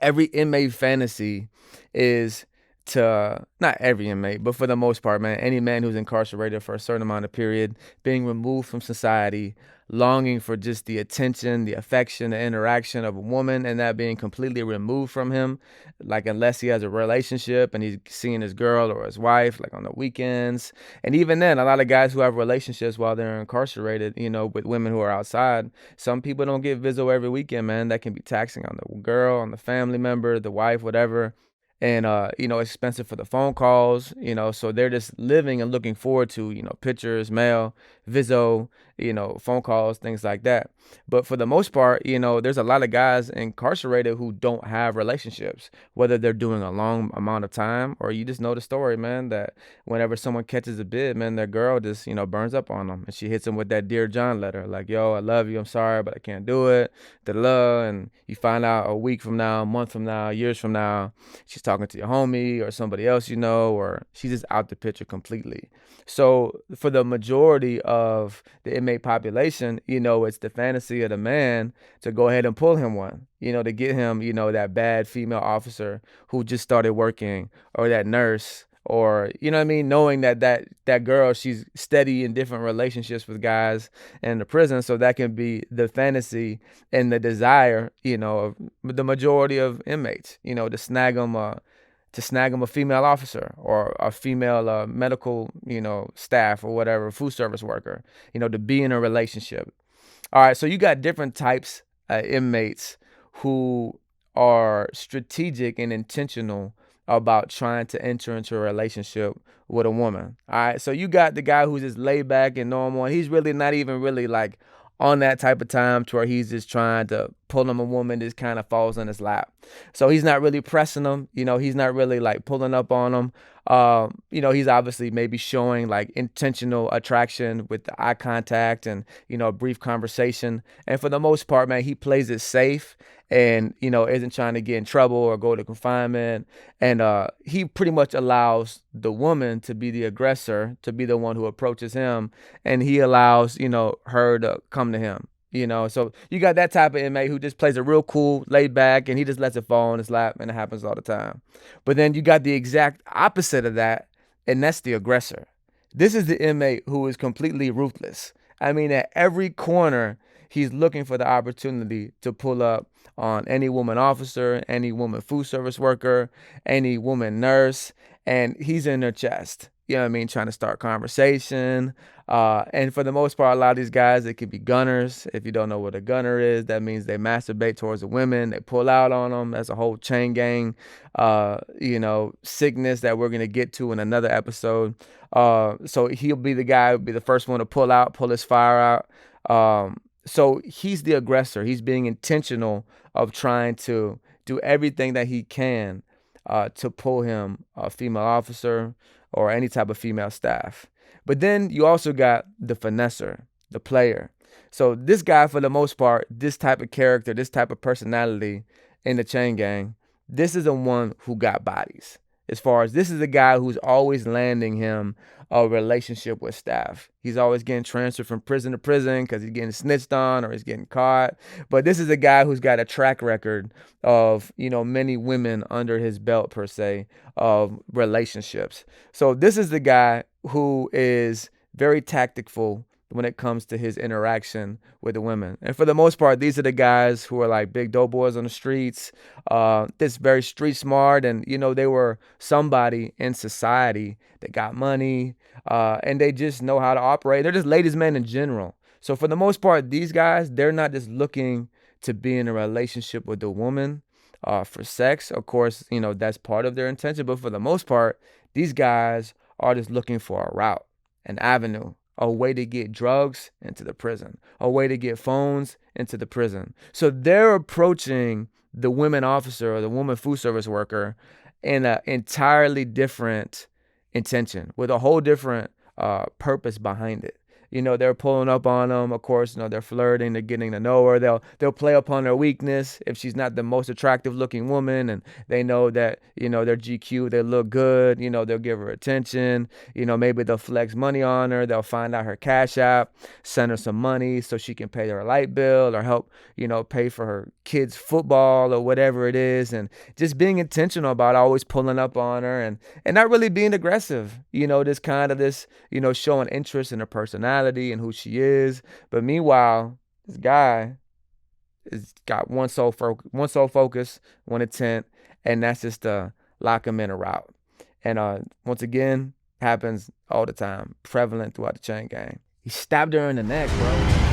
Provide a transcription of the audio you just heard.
every inmate fantasy is to, not every inmate, but for the most part, man, any man who's incarcerated for a certain amount of period, being removed from society, longing for just the attention, the affection, the interaction of a woman, and that being completely removed from him. Like, unless he has a relationship and he's seeing his girl or his wife, like on the weekends. And even then, a lot of guys who have relationships while they're incarcerated, with women who are outside, some people don't get Vizzo every weekend, man. That can be taxing on the girl, on the family member, the wife, whatever. And expensive for the phone calls, so they're just living and looking forward to, pictures, mail, Vizzo, phone calls, things like that. But for the most part, there's a lot of guys incarcerated who don't have relationships, whether they're doing a long amount of time, or you just know the story, man, that whenever someone catches a bid, man, their girl just, burns up on them, and she hits them with that Dear John letter, like, yo, I love you, I'm sorry, but I can't do it, da da. And you find out a week from now, a month from now, years from now, she's talking to your homie or somebody else, or she's just out the picture completely. So for the majority of the inmate population, it's the fantasy of the man to go ahead and pull him one, to get him, that bad female officer who just started working, or that nurse, or knowing that girl, she's steady in different relationships with guys in the prison. So that can be the fantasy and the desire, of the majority of inmates, to snag them a female officer, or a female medical, staff, or whatever, food service worker, to be in a relationship. All right, so you got different types of inmates who are strategic and intentional about trying to enter into a relationship with a woman. All right, so you got the guy who's just laid back and normal, and he's really not even really like on that type of time to where he's just trying to pull him a woman that kind of falls in his lap. So he's not really pressing them, he's not really like pulling up on them. He's obviously maybe showing like intentional attraction with the eye contact and, a brief conversation. And for the most part, man, he plays it safe and, isn't trying to get in trouble or go to confinement. And he pretty much allows the woman to be the aggressor, to be the one who approaches him. And he allows, her to come to him. So you got that type of inmate who just plays it real cool, laid back, and he just lets it fall in his lap, and it happens all the time. But then you got the exact opposite of that, and that's the aggressor. This is the inmate who is completely ruthless. I mean, at every corner, he's looking for the opportunity to pull up on any woman officer, any woman food service worker, any woman nurse, and he's in their chest. You know what I mean? Trying to start conversation. And for the most part, a lot of these guys, they could be gunners. If you don't know what a gunner is, that means they masturbate towards the women. They pull out on them. That's a whole chain gang, sickness that we're going to get to in another episode. So he'll be the guy who'll be the first one to pull out, pull his fire out. So he's the aggressor. He's being intentional of trying to do everything that he can to pull him a female officer or any type of female staff. But then you also got the finesser, the player. So this guy, for the most part, this type of character, this type of personality in the chain gang, this is the one who got bodies. As far as this is the guy who's always landing him a relationship with staff. He's always getting transferred from prison to prison because he's getting snitched on or he's getting caught. But this is a guy who's got a track record of, many women under his belt, per se, of relationships. So this is the guy who is very tactful when it comes to his interaction with the women. And for the most part, these are the guys who are like big dope boys on the streets, that's very street smart. And, they were somebody in society that got money, and they just know how to operate. They're just ladies' men in general. So for the most part, these guys, they're not just looking to be in a relationship with the woman for sex. Of course, that's part of their intention. But for the most part, these guys are just looking for a route, an avenue, a way to get drugs into the prison, a way to get phones into the prison. So they're approaching the women officer or the woman food service worker in an entirely different intention, with a whole different purpose behind it. they're pulling up on them. Of course, they're flirting, they're getting to know her. They'll play upon her weakness if she's not the most attractive looking woman, and they know that, they're GQ, they look good, they'll give her attention. Maybe they'll flex money on her. They'll find out her Cash App, send her some money so she can pay her light bill or help, pay for her kids' football or whatever it is. And just being intentional about always pulling up on her, and not really being aggressive, just kind of this, showing interest in her personality and who she is. But meanwhile, this guy has got one sole focus, one intent, and that's just to lock him in a route. And once again, happens all the time, prevalent throughout the chain gang. He stabbed her in the neck, bro.